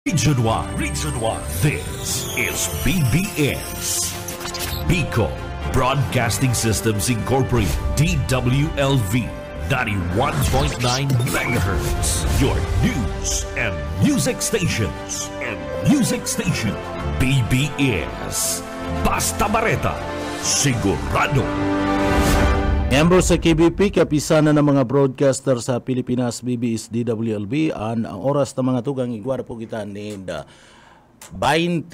Region 1. This is BBS. Bicol Broadcasting Systems Incorporated. DWLV 91.9 MHz. Your news and music stations. BBS. Basta Bareta. Sigurado. Miyembro sa KBP, kapisanan ng mga broadcaster sa Pilipinas, BBS, DWLB, ang oras ng mga tugang igwara po kita ni 23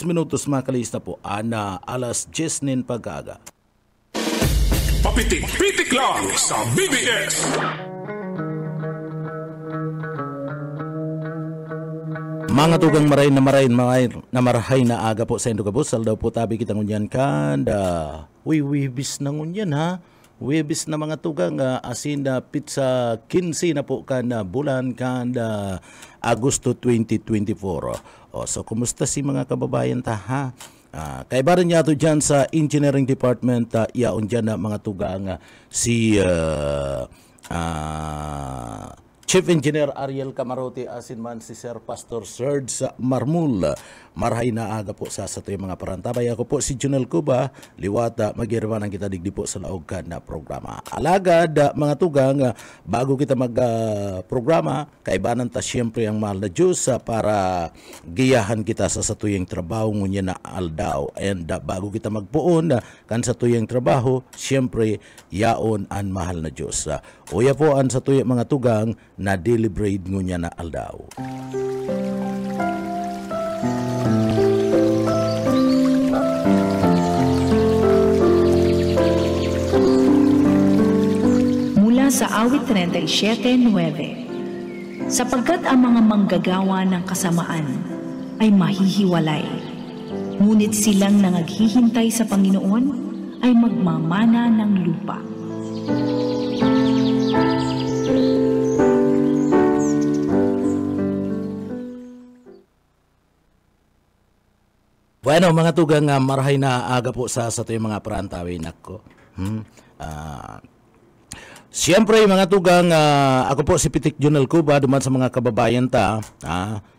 minutos makalista po, alas 10 nin pagkaga. Papitik-pitik lang sa BBS. Mga tugang marahin na marahay na aga po sa Indogabos. Saldaw po tabi kita ngunyan kanda. Wibis na ngunyan ha. Wibis na mga tugang asin na pizza 15 na po kanda bulan kanda Agosto 2024. So kumusta si mga kababayan ta ha? Kaibaran niya ito dyan sa Engineering Department, yaon dyan na mga tugang si Chief Engineer Ariel Camarote, asin man si Sir Pastor Serge Marmul. Marahay na aga po sa yung mga parantabay. Ako po si Junel Cuba, liwata magirman ang kita digdi po sa laog ka na programa. Alagad, mga tugang, bago kita mag-programa, kaibanan ta siyempre ang mahal na Diyos para giyahan kita sa satuyang trabaho ngunya na aldaw. And bago kita magpuon, kan sa tuyang trabaho, siyempre yaon ang mahal na Diyos. Uya po ang satuyang mga tugang na deliberate ngunya na aldaw. Sa awit 37:9, sapagkat ang mga manggagawa ng kasamaan ay mahihiwalay, ngunit silang nangaghihintay sa Panginoon ay magmamana ng lupa. Bueno, mga tugang, marahay na aga po sa yung mga parantawin ako. Siyempre mga tugang, ako po si Pitik Junel Cuba, duman sa mga kababayan ta,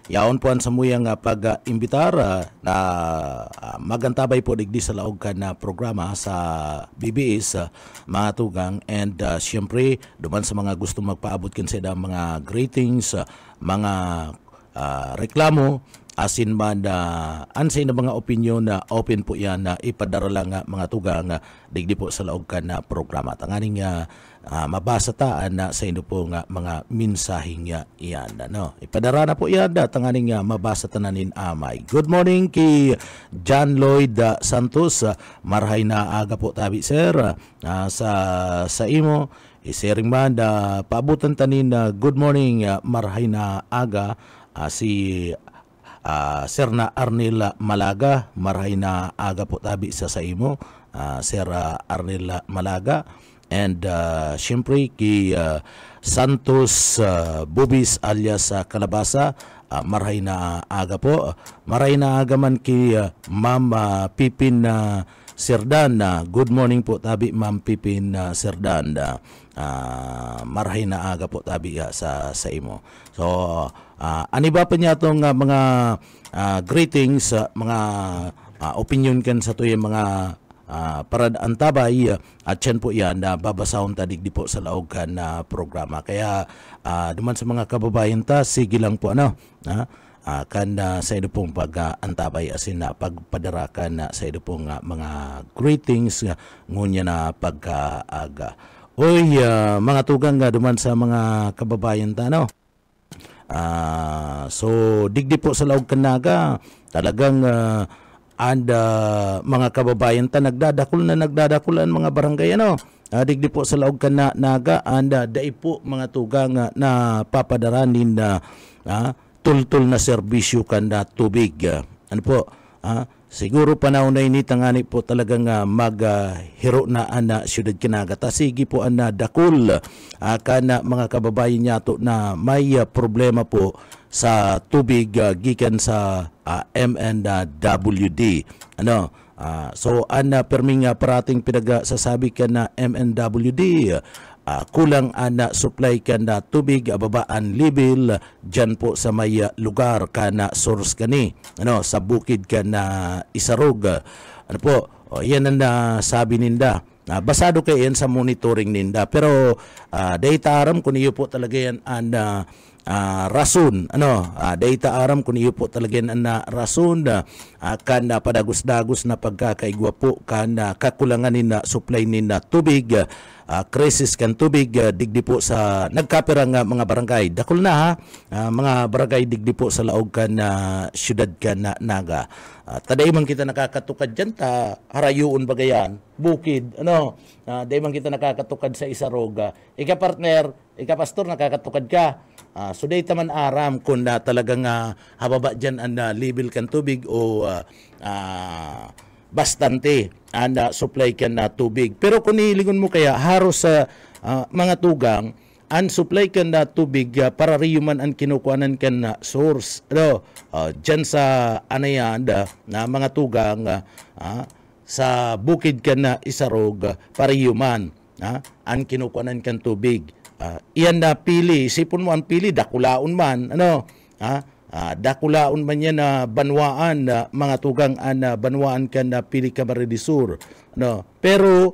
yaon po ang samuyang pag-imbitar na magantabay po digdi sa laog ka na programa sa BBS, mga tugang, and siyempre duman sa mga gusto magpaabot kinsa mga greetings, mga reklamo, asin man ansay na mga opinion na open po yan na ipadara lang mga tugang digdi po sa laog ka na programa. Tanganing mabasa ta na sa inyo po mga mensaheng iyan. No? Ipadara na po yan tanganing mabasa ta na nin amay. Good morning kay John Lloyd Santos. Marhay na aga po tabi sir sa imo. Isering man paabutan tanin good morning marhay na aga si Sir na Arnel Malaga. Marhay na aga po tabi sa imo, Sir Arnel Malaga. And siyempre kay Santos Bubis alias Kalabasa, marhay na aga po. Marhay na aga man kay Ma'am Pipin Serdan. Good morning po tabi Ma'am Pipin Serdan. Marhay na aga po tabi sa imo. So aniba pa niya itong mga greetings, mga opinion kan sa ito yung mga parad antabay at yan po yan na babasahon tadig di po sa laog kan na programa. Kaya duman sa mga kababayan ta, sige lang po kan sa ino pong pag-antabay asin na pagpadarakan sa ino pong mga greetings ngunya na pagkaaga. Oy, mga tugang duman sa mga kababayan ta, no? So digdi po sa laog kanaga talagang mga kababayan ta nagdadakulan mga barangay digdi po sa laog kanaga dai po mga tugang na papadaranin na tultul na serbisyo kanda tubig. Ano po? Siguro panahon na ini tangani po talagang maghiro na ana siyudad kinaga. Sige po ana dakul kana mga kababayan niya to na may problema po sa tubig gikan sa MNWD. So ana perming parating pinagasasabi ka na MNWD kulang ana supply kana tubig babaan level dyan po sa may lugar kana source kani sa bukid kana Isarog. Ano po, yan ang sabi ninda. Basado kayo yan sa monitoring ninda. Pero data aram kung iyo po talaga yan ang rason. Data aram kung iyo po talaga yan ang rason kan padagos-dagos na pagkakaigwa po kan kakulangan na supply nina tubig. Krisis kan tubig digdi po sa nagkapirang mga barangay. Dakol na mga barangay digdi po sa laog kan syudad kan Naga. Taday man kita nakakatukad dyan harayuon bagayan bukid day man kita nakakatukad sa Isarog. Ika partner, ika pastor nakakatukad ka. So day taman aram kung talagang hababa dyan ang level kan tubig o bastante supply kan na tubig. Pero kung nilingon mo kaya haros sa mga tugang ang supply kan na tubig para riyuman ang kinukuhanan kan na source dyan sa anayan na mga tugang sa bukid kan na Isarog para riyuman ang kinukuhanan kan tubig. Iyan na pili, isipon mo ang pili dakulaon man dakulaon man yan na banwaan mga tugang banwaan kan na pili Camarines Sur pero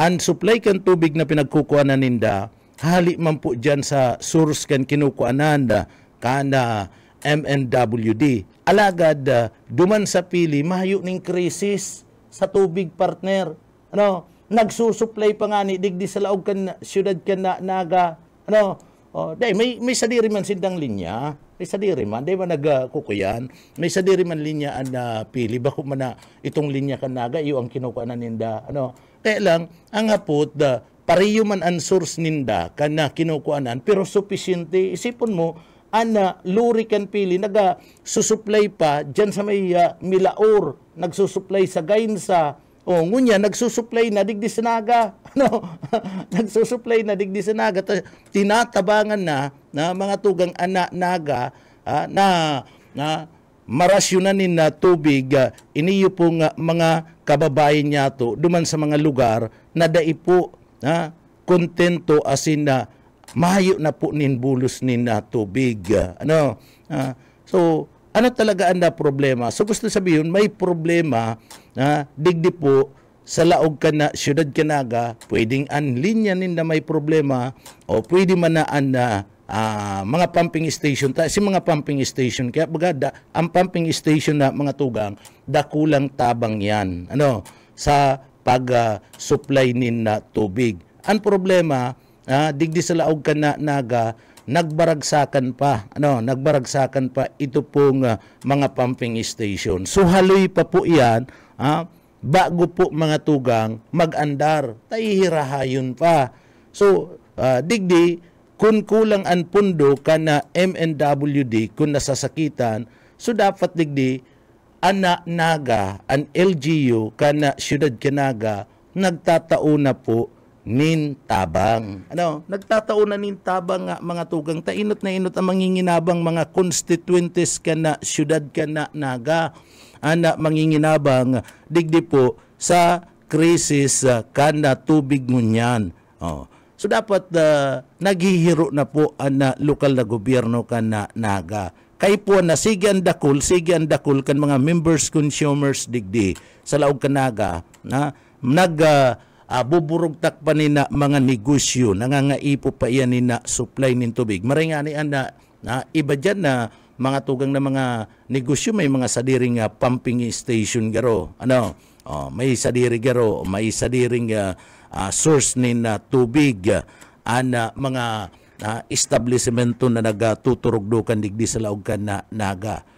ang supply kan tubig na pinagkukuhanan ninda hali man po dyan sa source kan kinukuhanan kana MNWD alagad duman sa pili mahayo ning krisis sa tubig partner nagsusupply pa nga ni digdi sa laog kan syudad kan Naga may sadiri man sindang linya. May sadiri man, di ba nagkukuyan? May sadiri man linya ang pili. Bako man na itong linya kan Naga, iyo ang kinukuha na ninda. Kaya lang, ang hapot, pariyo man ang source ninda kan na kinukuhanan, pero sufficiente. Isipon mo, luri kan pili, nagsusupply pa dyan sa may Milaor, nagsusupply sa Gainsa, ngunya, nagsusupply na digdi sa Naga. Nagsusupply na digdi sa Naga. Tinatabangan na mga tugang Naga na marasyonanin na tubig iniyo pong mga kababayan niya to duman sa mga lugar na daipo kontento asin na mahayo na po nin bulos nin tubig. So, ano talaga ang problema? So gusto sabihin, may problema digdi po sa laog ka na syudad ka Naga, pwedeng ang linya ninda may problema o pwede man na mga pumping station. Si mga pumping station, kaya baga ang pumping station na mga tugang, dakulang tabang yan sa pag-supply ninda tubig. Ang problema, digdi sa laog ka na Naga, nagbaragsakan pa ito pong mga pumping station. So haloy pa po yan bago po mga tugang mag-andar, taihirahayon pa. So digdi kung kulang ang pundo kana MNWD kung nasasakitan, so dapat digdi Naga ang LGU kana syudad Naga nagtatao na po nin tabang. Nagtatao na nin tabang mga tugang. Tainot na inot ang manginginabang mga constituentes kana syudad kana Naga. Manginginabang digdi po sa krisis kana tubig ngunyan. So dapat naghihiro na po ang lokal na gobyerno kana Naga. Kay po na sige ang dakul kan mga members consumers digdi sa laog ka Naga buburog takpan nina mga negosyo, nangangaipo pa iyan nina supply nin tubig. Maray nga ni iba dyan na mga tugang na mga negosyo, may mga sadiring pumping station garo. May sadiri garo, may sadiring source nin tubig, mga establishmento na nagtuturugdukan digdi sa laog ka Naga.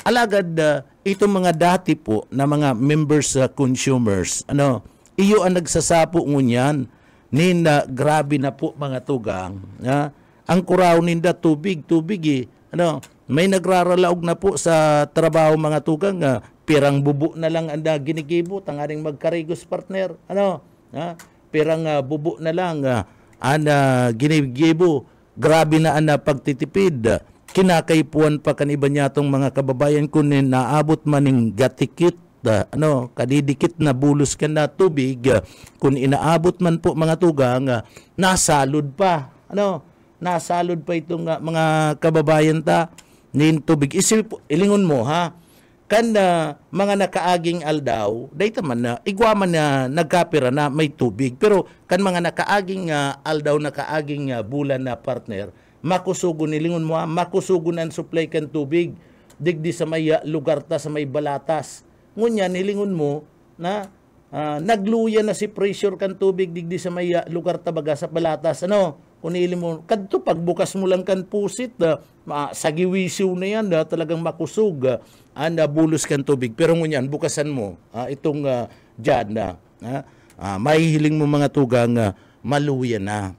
Alagad, itong mga dati po na mga members consumers, iyo ang nagsasapo ngunyan ninda grabe na po mga tugang ang kuraw ninda tubig may nagraralaog na po sa trabaho mga tugang pirang bubo na lang anda ginigibo tangaring magkarigos partner pirang bubo na lang ginigibo grabe na ang pagtitipid kinakaipuan pa kaniba niya tong mga kababayan kunin naabot maning gatikit kadidikit na bulos kan na tubig, kung inaabot man po mga tugang, nasalod pa. Nasalod pa itong mga kababayan ta nin tubig. Ilingon mo ha, kan mga nakaaging aldaw, dahita man na, igwaman na nagkapira na may tubig. Pero kan mga nakaaging aldaw, nakaaging bulan na partner, makusugon, ilingon mo ha, makusugon ang supply kan tubig. Digdi sa may lugar ta, sa may balatas. Ngunya, nilingon mo na nagluya na si pressure kan tubig digdi sa may lugar ta baga sa balatas. Kung nilin mo, kadto pagbukas mo lang kan pusit, sagiwisiw na yan, talagang makusog, bulos kan tubig. Pero ngunyan, bukasan mo, itong dyan na, mahihiling mo mga tugang, maluya na.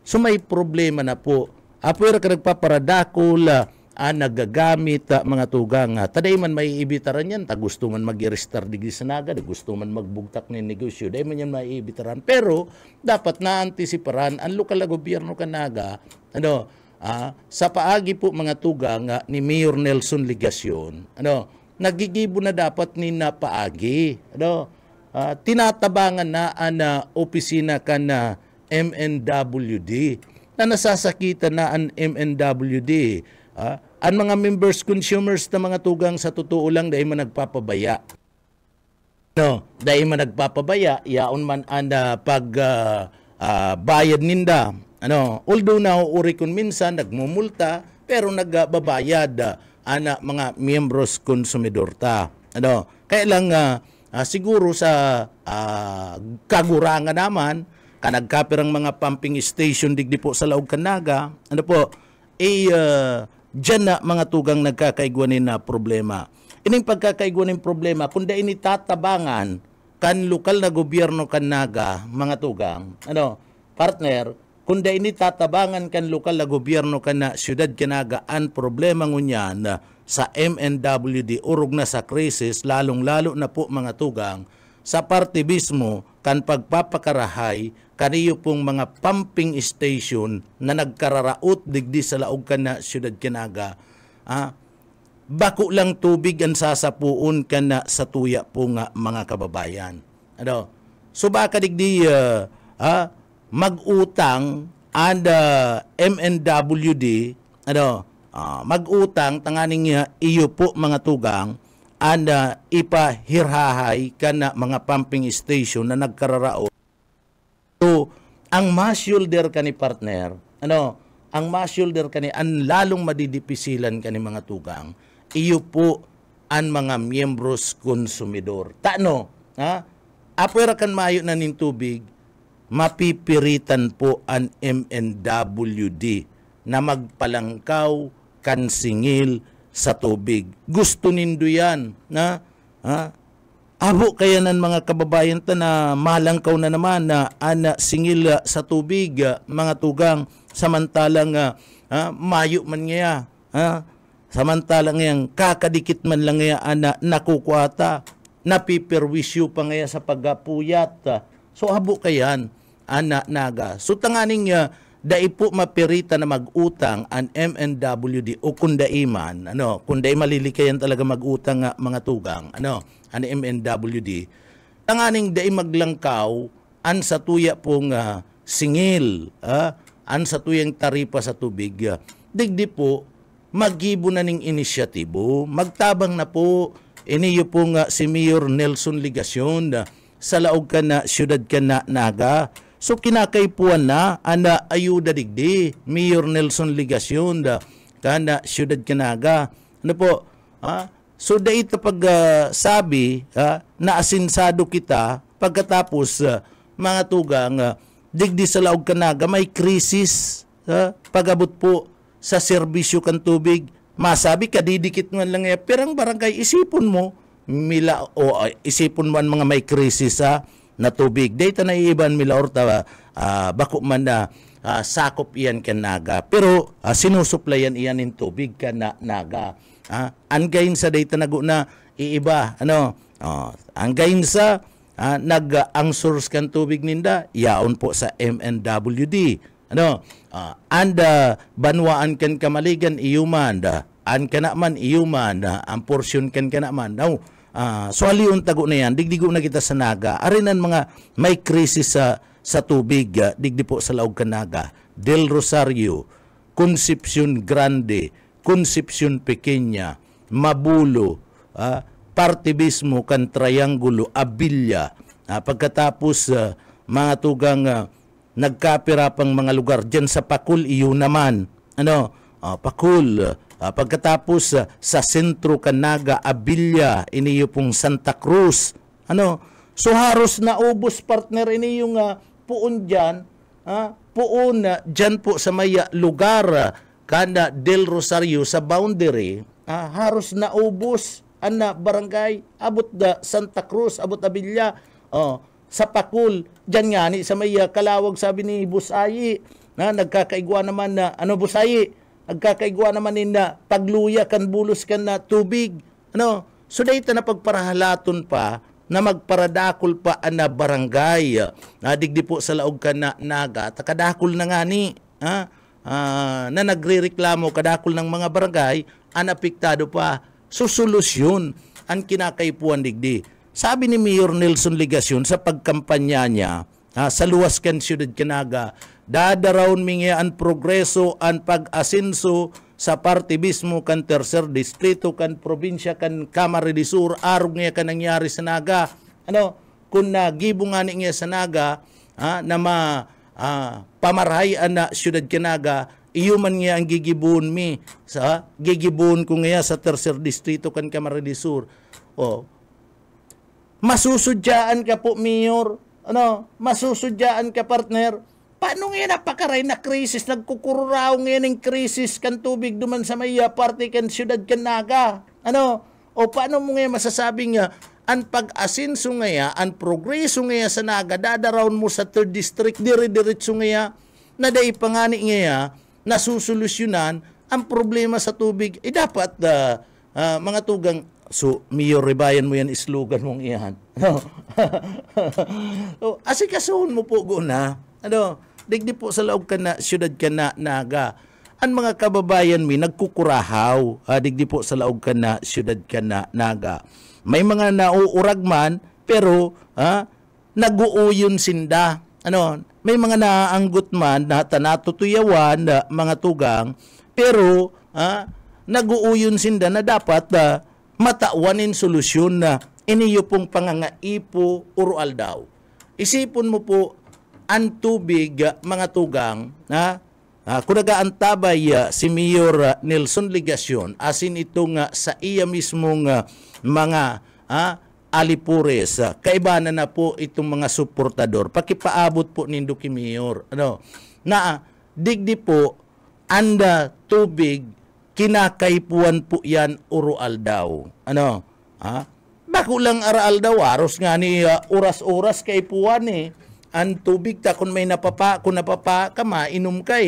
So may problema na po. Pero ka nagpaparadakol, nagagamit mga tugang. Taday man may ibitaran yan, gusto man mag-i-restart digdi sa naga, gusto man magbugtak ni negosyo, day man yan may ibitaran. Pero dapat na-antisiparan ang lokal na gobyerno kanaga, sa paagi po mga tugang ni Mayor Nelson Ligacion, nagigibo na dapat ni na paagi, tinatabangan na ang opisina kan MNWD, na nasasakitan na ang MNWD. Ang mga members, consumers na mga tugang sa totoo lang dahil man nagpapabaya. Dahil man nagpapabaya, yaon man ang bayad ninda. Although nauuri kun minsan, nagmumulta, pero nagbabayad ang mga membros konsumidor ta. Kaya lang siguro sa kagurangan naman, kanagkapirang mga pumping station digdi po sa Laog Kanaga, dyan na mga tugang nagkakaigwanin na problema. Ining pagkakaigwanin problema, kung da initatabangan kan lokal na gobyerno kanaga, mga tugang, partner, kung da initatabangan kan lokal na gobyerno kana siyudad kanaga, ang problema ngunyan sa MNWD, urog na sa krisis, lalong-lalo na po mga tugang, sa parte mismo, kan pagpapakarahay, kaniyo pong mga pumping station na nagkararaot digdi sa Laog kana siyudad kanaga, bako lang tubig ang sasapuon kana sa tuya po nga mga kababayan. So baka digdi mag-utang and MNWD, mag-utang tanganing iyo po mga tugang, and ipahirhahay kana mga pumping station na nagkararaot. So, ang ma-shoulder ka ni partner, ang ma-shoulder ka ni, ang lalong madidipisilan ka ni mga tugang, iyo po ang mga miyembros konsumidor. Apwera kan mayo na nin tubig, mapipiritan po ang MNWD na magpalangkaw kan singil sa tubig. Gusto nindo yan. Abo kaya ng mga kababayan ta na malangkaw na naman na singil sa tubig, mga tugang, samantalang mayo man ngayon, samantalang ngayon kakadikit man lang ngayon nakukuata, napipirwisyo pa ngayon sa pagpuyat. So abo kayan, naga. So tanganing dai po mapirita na mag-utang ang MNWD o kundaiman, kunday malilikayan talaga mag-utang mga tugang, ang MNWD, tanganing dai maglangkaw an sa tuya pong singil, an sa tuyang taripa sa tubig, digdi po magibo na ning inisyatibo, magtabang na po iniyo pong si Mayor Nelson Ligacion sa Laog kana siyudad kana naga. So kinakaipuan na ana ayuda digdi Mayor Nelson Ligacion kana siyudad kanaga. So dait pag sabi na asinsado kita pagkatapos mga tugang digdi sa Laog kanaga may krisis pagabot po sa serbisyo kan tubig. Masabi kadidikit man lang perang barangay, isipon mo isipon mo ang mga may krisis na tubig. Data na iiban mila orta bako man na sakop iyan kan naga. Pero sinusuplayan iyan in tubig kan naga. Angayin sa data na iiba. Angayin sa ang source kan tubig ninda, yaon po sa MNWD. Banwaan kan kamaligan iyuman, an kana man iyuman, ang porsyon kan kana man. So aliyon tago na yan, digdigo na kita sa Naga. Arinan mga may krisis sa tubig, digdi po sa Laog kan Naga. Del Rosario, Concepcion Grande, Concepcion Pequeña, Mabulo, Partibismo kan Triangulo, Abilia. Pagkatapos mga tugang nagkapirapang mga lugar dyan sa Pakul, iyon naman. Pakul. Pagkatapos sa sentro kan Naga, Abilia, iniyo pong Santa Cruz. So haros na ubos partner ini yung puon dyan. Puon dyan po sa may lugar kana Del Rosario sa boundary. Haros na ubos barangay. Abot Santa Cruz, abot Abilia. Sa Pakul, dyan nga ni sa may Kalawag sabi ni Busayi. Nagkakaigwa naman na, Busayi? Nagkakaigwa naman na pagluya kan bulos kan na tubig. So dahita na pagparahalaton pa na magparadakol pa na barangay. Digdi po sa Laog kan na Naga. Takadakol na nga ni. Na nagrereklamo kadakol ng mga barangay, apektado pa. So solusyon ang kinakaipuan digdi. Sabi ni Mayor Nelson Ligacion sa pagkampanya niya sa luwas kan Siyudad Canaga, dadaraon mingi ang progreso ang pag-asenso sa partibismo kan tercer distrito kan probinsya kan Camarines Sur arog nga kan nangyari sa Naga. Kung nagibo nga niya sa Naga na pamarhay na Siyudad Canaga, iyo man nga ang gigibun mi sa gigibun ko nga sa tercer distrito kan Camarines Sur. Masusudyaan ka po, Mayor. Masusudyaan ka, partner. Paano nga napakaray na krisis? Nagkukururaw nga ng krisis kan tubig duman sa may parte kan Siyudad kan Naga. O paano mo nga masasabing ang pag-asinso nga ang progreso nga sa Naga, dadaraon mo sa 3rd district, dire-diretso nga na dahi pangani nga nasusolusyonan ang problema sa tubig. Dapat mga tugang, so, Mayor, rebayan mo yan, slogan mong iyan. Asikasuhon mo po guna. Digdi po sa Laog kan na Siyudad kan na Naga. Ang mga kababayan mi nagkukurahaw. Digdi po sa Laog kan na Siyudad kan na Naga. May mga nauurag man, pero nag-uuyon sinda. May mga naanggot man na tanatutuyawan mga tugang, pero nag-uuyon sinda na dapat matawanin solusyon na iniyo pong pangangaipo urual daw. Isipon mo po ang tubig mga tugang kung nagaantabay si Mayor Nelson Ligacion asin itong sa iya mismong mga alipures, kaibanan na po itong mga suportador. Pakipaabot po nindo ki Mayor. Na digdi po anda tubig kinakaipuan po yan urual daw. Bako lang aral daw, aros nga ni oras-oras kaipuan ang tubig ta kung may napapa, kung napapa ka mainom ka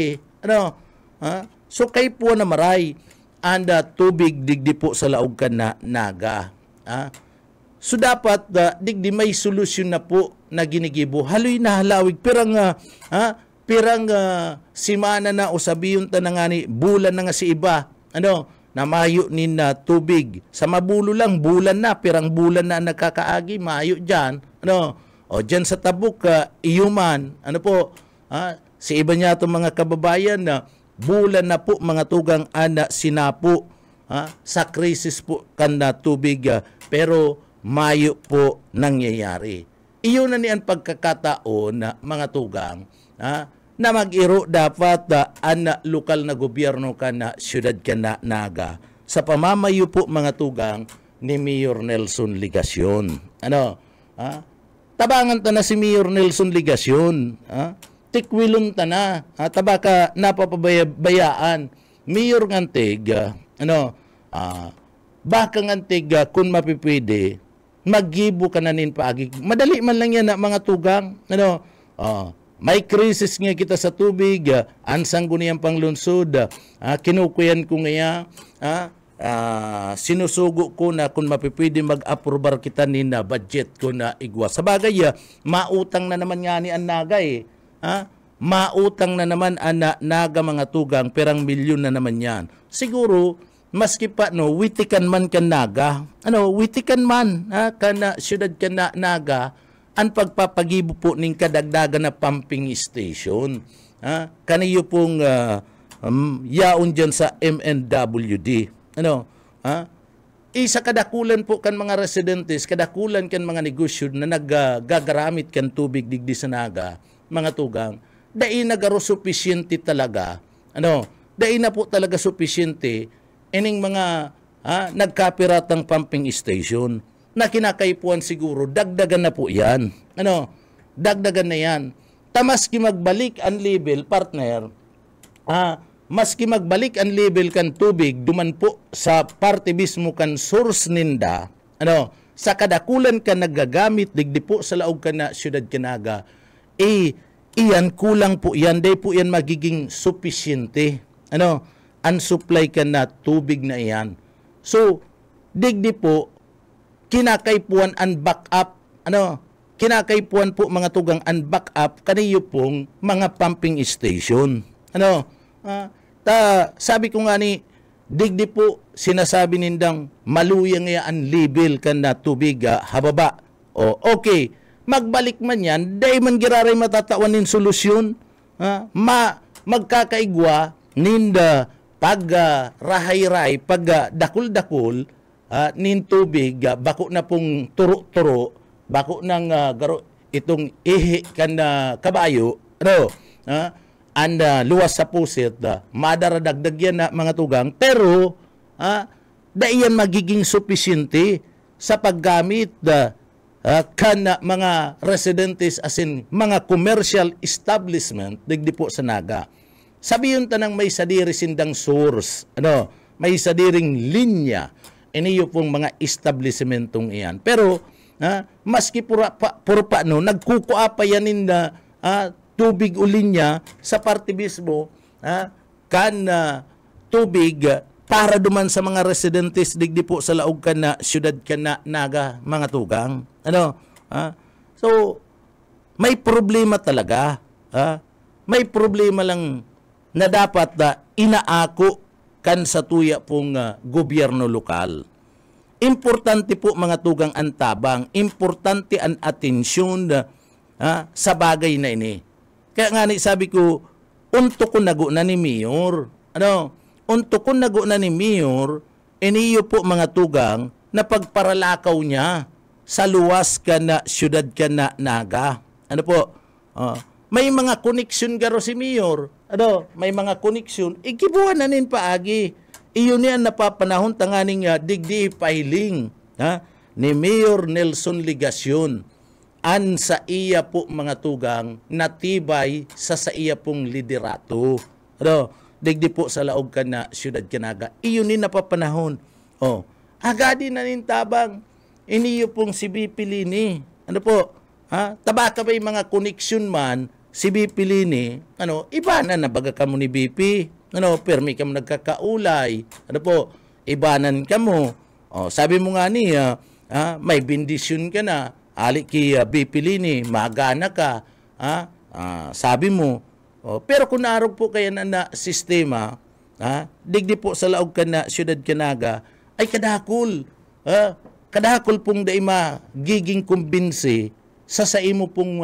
So kaipuan na maray, anda tubig digdi po sa Laog kan na Naga. So dapat digdi may solusyon na po na ginigibo. Haloy na halawig, pirang simana na o sabiyon ta na nga ni bulan na nga si iba. Na mayo nin na tubig. Sa Mabulo lang, bulan na, pirang bulan na nagkakaagi, mayo dyan. O dyan sa Tabuk, iyuman, si iba niya itong mga kababayan na bulan na po mga tugang sinapo sa krisis po kan na tubig, pero mayo po nangyayari. Iyon na niyan pagkakataon mga tugang, na mag-iro dapat ang lokal na gobyerno kan na Siyudad kan na Naga sa pamamayo po mga tugang ni Mayor Nelson Ligacion. Tabangan ta na si Mayor Nelson Ligacion. Tikwilon ta na. Tabaka napapabayaan. Mayor ngantig, baka ngantig kung mapipwede, maggibo ka na nin paagi. Madali man lang yan mga tugang. May krisis nga kita sa tubig, ansang guniyang panglunsod, kinukuyan ko nga sinusugo ko na kung mapipwede mag-aprobar kita ni na budget ko na igwa. Sa bagay, mautang na naman nga ni ang Naga Mautang na naman ang Naga mga tugang, perang milyon na naman yan. Siguro, maski pa no witikan man kan naga, witikan man kana syudad kana naga ang pagpapagibo po ning kadagdagan na pumping station. Kaniyo pong yaon dyan sa MNWD. Isa kadakulan po kan mga residentes, kadakulan kan mga negosyo na naggagaramit kan tubig digdi sa naga, mga tugang, dai nagaro sufficiente talaga. Dai na po talaga sufficiente ining mga nagkapiratang pumping station na kinakaipuan siguro, dagdagan na po yan. Dagdagan na yan. Maski magbalik ang level, partner, maski magbalik ang level kan tubig, duman po sa parte mismo kan source ninda, sa kadakulan ka nagagamit, digdi po sa laog ka na syudad kanaga, iyan kulang po yan, day po yan magiging sufficiente. Ang supply ka na tubig na iyan. So, digdi po, kinakaipuan ang backup, kinakaipuan po mga tugang ang backup kaniyo pong mga pumping station. Sabi ko nga ni, digdi po sinasabi nindang maluyang ya ang level kan na tubig hababa. Okay, magbalik man yan, day man giraray matatawan nin solusyon. Magkakaigwa ninda pag rahay-ray, pag dakul-dakul, nin tubig, bako na pong turo-turo, bako ng itong ihi kan kabayo, luwas sa pusit, madaradagdag yan na mga tugang, pero daiyan magiging sufficiente sa paggamit kan mga residentes as in mga commercial establishment digdi po sa naga. Sabihin tanang may sadiri sindang source, may sadiring linya, iniyo pong mga establishmentong iyan. Pero, maski puro pa, nagkukuha pa yanin na tubig o linya sa parte mismo, tubig para duman sa mga residentes digdi po sa laog ka na syudad ka na naga, mga tugang. So, may problema talaga. May problema lang na dapat inaako kan sa tuya pong gobyerno lokal. Importante po mga tugang ang tabang, importante ang atensyon sa bagay na ini. Kaya nga sabi ko, unto ko nago na ni Mayor. Unto ko nago na ni Mayor, iniyo po mga tugang na pagparalakaw niya sa luwas ka na syudad ka na naga. May mga koneksyon garo si Mayor. May mga koneksyon. Ikibuhan na nin paagi. Iyon yan napapanahon tanganing digdi filing ni Mayor Nelson Ligacion. An sa iya po mga tugang natibay sa iya pong liderato. Digdi po sa laog ka na syudad kanaga. Iyon ni napapanahon. Agadi na nin tabang. Iniyo pong si BP Lini. Tabaka may mga koneksyon man si BP Lini, iba na baga ka mo ni BP. Permi ka mo nagkakaulay. Ibanan ka mo. Sabi mo nga ni, may bendisyon ka na. Ali ki BP Lini, magana ka. Sabi mo. Pero kung narog po kaya na sistema, digdi po sa laog ka na syudad kanaga, ay kadakul. Kadakul pong daima giging kumbinsi sa imo pong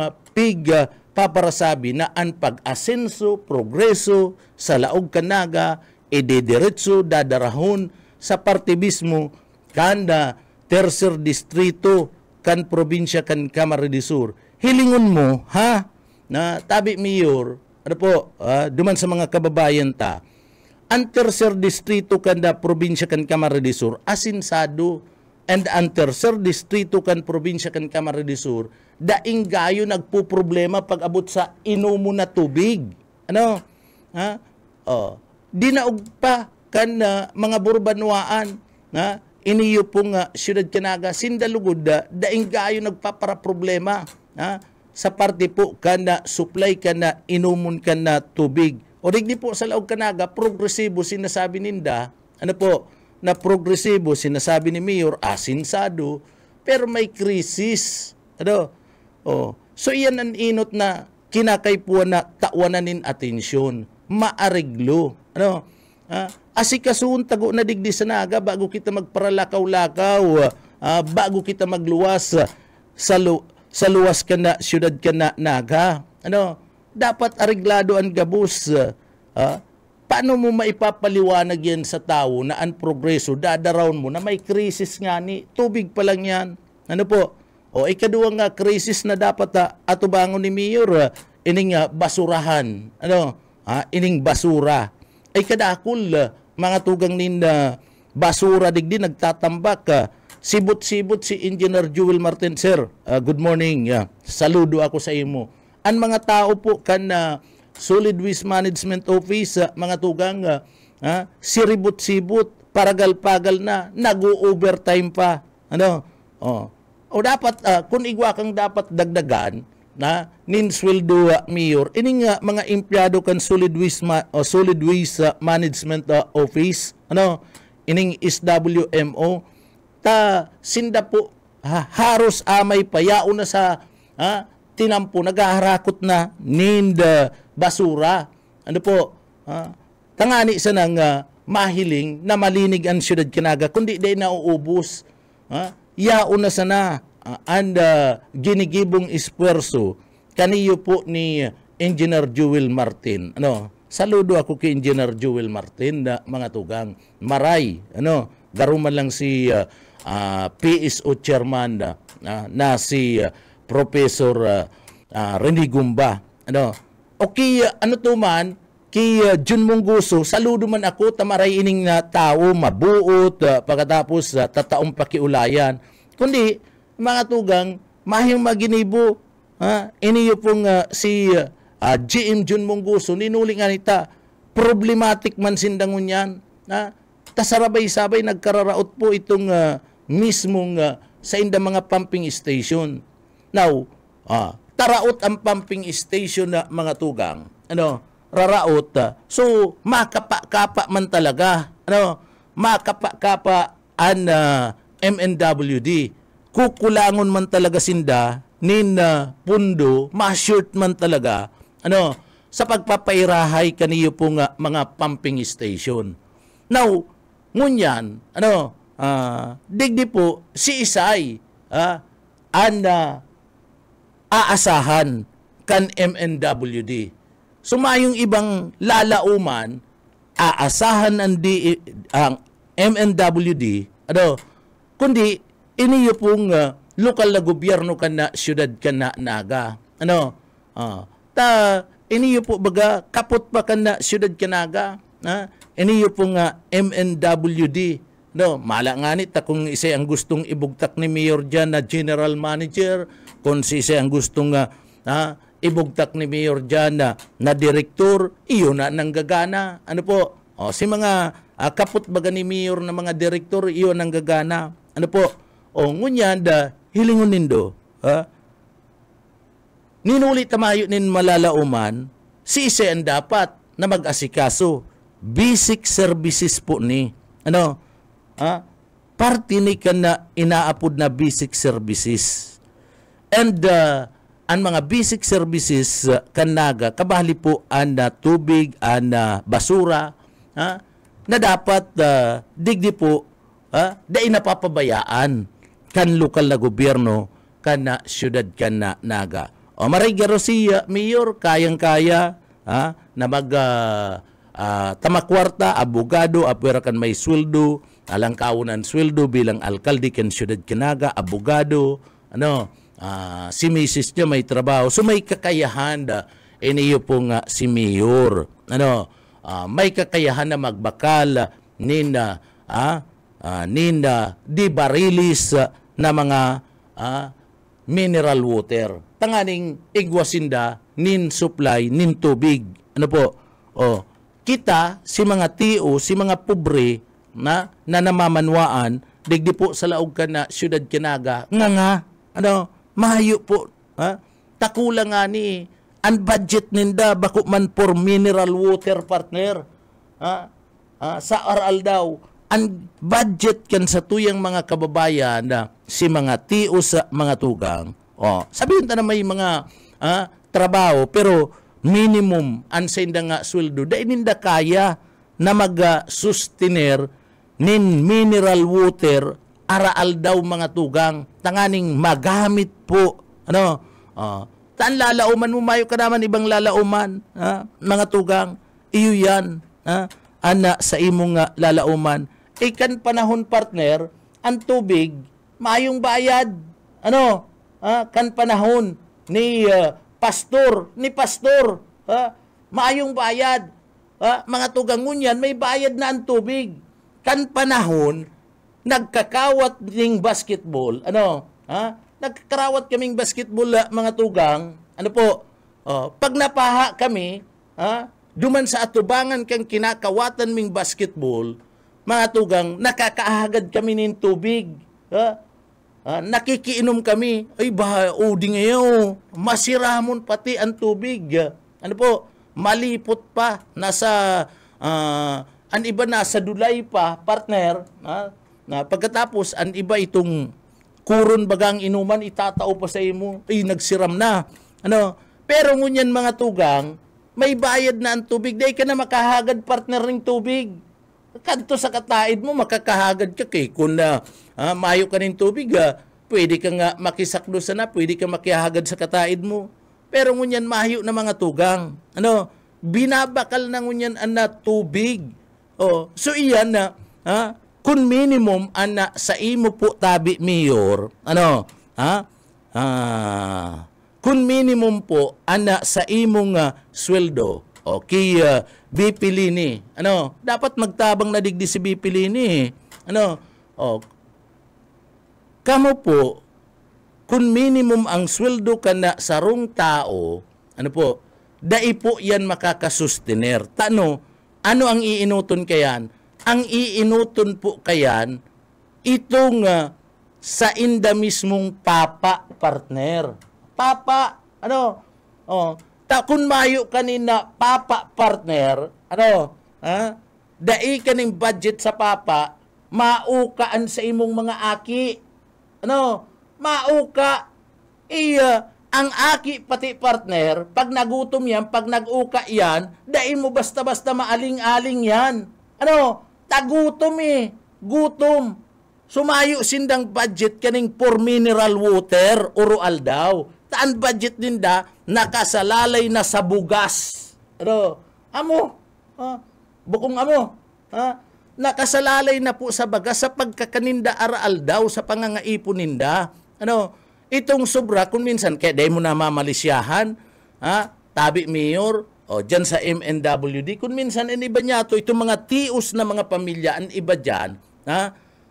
paparasabi na ang pag-asenso, progreso sa laog kanaga, diretso dadarahon sa parte mismo kanda tercer distrito kan probinsya kan Camarines Sur. Hilingon mo, na tabi Mayor, duman sa mga kababayan ta, ang tercer distrito kanda probinsya kan Camarines Sur, asinsado, and ang tercer distrito kan probinsya kan Camarines Sur, daing gayo nagpuproblema pag abot sa inumo na tubig. Dinaog pa kan mga burbanwaan, iniyo pong syudad kanaga, sindalugod, daing gayo nagpapara problema sa parte po kan supply kan inumon kan tubig. O digdi po sa laog kanaga, progresibo sinasabi ninda, na progresibo sinasabi ni Mayor, asinsado, pero may krisis. So iyan ang inot na kinakaipuan na tawanan nin atensyon, maariglo. asikasuon tago na digdi sa naga bago kita magparalakaw-lakaw, bago kita magluwas sa luwas ka na, syudad ka na naga. Dapat areglado ang gabus. Paano mo maipapaliwanag yan sa tao na ang progreso, dadaraon mo na may krisis nga ni, tubig pa lang yan. Ikaduwang krisis na dapat atubangon ni Mayor, ining basurahan. Ining basura. Ay kadakol, mga tugang nin basura digdi nagtatambak. Sibot-sibot si Engineer Jewel Martin, sir. Good morning. Saludo ako sa imo. Ang mga tao po kan Solid Waste Management Office, mga tugang, siribot-sibot, paragal-pagal na, nag-overtime pa. Dapat, kung igwa kang dapat dagdagan, ninsweldo Mayor, ining mga empleyado kan Solid Waste Management Office, ining SWMO, sinda po, haros amay pa, yao na sa, tinampo, nagaharakot na basura. Tangani sa nang mahiling na malinig ang syudad kinaga, kundi day nauubos. Yao na sana and ginigibong espuerso kaniyo po ni Engineer Jewel Martin. Saludo ako kay Engineer Jewel Martin na mga tugang. Maray, garuman lang si PSO chairman na si Professor Rene Gumba. Okay, kay Jun Mungguso, saludo man ako, tamaray ining na tao, mabuot, pagkatapos tataong pakiulayan. Kundi, mga tugang, mahing maginibo, iniyo pong si GM Jun Mungguso, ninuli nga nita, problematic man sindangon yan. Tasarabay-sabay, nagkararaot po itong mismong sa inda mga pumping station. Now, taraot ang pumping station na mga tugang, raraot, so makapa-kapa man talaga, makapa-kapa ang MNWD, kukulangon man talaga sinda, nin pundo, ma-short man talaga, sa pagpapairahay kaniyo pong mga pumping station. Now, ngunyan, digdi po, si Isay, aasahan kan MNWD. Sumayong ibang lalauman, aasahan ang MNWD, kundi iniyo pong lokal na gobyerno kan na syudad kan na naga. Iniyo po baga kapot pa kan na syudad kanaga. Iniyo pong MNWD. Mala nga nita kung isa ang gustong ibugtak ni Mayor dyan na general manager, kung isa ang gustong ibugtak ni Mayor dyan na direktor, iyo na nanggagana. Si mga kaput baga ni Mayor na mga direktor, iyo nanggagana. Ngunyan hilingon nindo. Ninuli tamayo nin malalauman, si isa ang dapat na mag-asikaso. Basic services po ni. Party ni ka na inaapod na basic services. And ang mga basic services kanaga, kabahali po ang tubig, ang basura, na dapat digdi po, dahil napapabayaan kan lokal na gobyerno, kan na syudad kan na naga. Marigaro si Mayor, kayang-kaya na mag tamakwarta, abogado, apwera kan may sweldo, alang kaunan sweldo bilang alkalde kan syudad kanaga, abogado, si Mrs. niya may trabaho, so may kakayahan iniyo pong si Mayor, may kakayahan na magbakal nina di barilis na mga mineral water. Tanganing igwasinda nin supply nin tubig. Kita si mga tio, si mga pobre na namamanwaan digdi po sa laog ka na syudad kinaga. Mahayo po. Takula nga ni ang budget ninda bako man for mineral water partner. Sa aral daw ang budget kan sa tuyang mga kababayan na si mga tio sa mga tugang. Sabihin ta na may mga trabaho pero minimum ang senda nga sweldo dahil ninda kaya na mag-sustainer nin mineral water araal daw mga tugang tanganing magamit po taan lalauman mo mayo ka naman ibang lalauman mga tugang iyo yan ana sa imong lalauman kan panahon partner ang tubig maayong bayad kan panahon ni pastor maayong bayad mga tugang ngunyan may bayad na ang tubig kan panahon nagkakawat ding basketball nagkakarawat kaming basketball mga tugang pag napaha kami duman sa atubangan kang kinakawatan ming basketball mga tugang nakakaahagad kami ng tubig nakikiinom kami ay di ngayon masiramon pati ang tubig malipot pa nasa ang iba nasa dulay pa partner na pagkatapos ang iba itong kuron bagang inuman itatao pa sa imo ay nagsiram na pero ngunyan mga tugang may bayad na ang tubig dahil ka na makahagad partner ng tubig kadto sa kataid mo makakahagad ka kay kung mayo ka ng tubig pwede ka nga makisaklusan na pwede ka makihagad sa kataid mo pero ngunyan mayo na mga tugang binabakal na ngunyan ang tubig so iyan na kung minimum ana sa imo po tabi mayor kung minimum po ana sa imong sweldo okay BP Lini dapat magtabang na digdi si BP Lini kamo po kung minimum ang sweldo kana sa rong tao dai po yan makakasustener ano ang iinuton kayan ang iinuton po kayan itong sa inda mismong papa partner. Papa, kung mayo kanina papa partner, dai kaning budget sa papa, maukaan sa imong mga aki. Mauka. Ang aki pati partner, pag nagutom yan, pag nag-uka yan, dai mo basta-basta maaling-aling yan. Tagutom gutom. Sumayo sindang budget kaning for mineral water, urual daw. Taan budget ninda, nakasalalay na sa bugas. Bukong nakasalalay na po sa bagas sa pagkakaninda araal daw sa pangangaipon ninda. Itong sobra, kung minsan, kaya dahil mo na mamalisyahan, tabi mayor, dyan sa MNWD, kung minsan, iba niya to, itong mga tios na mga pamilya, ang iba dyan,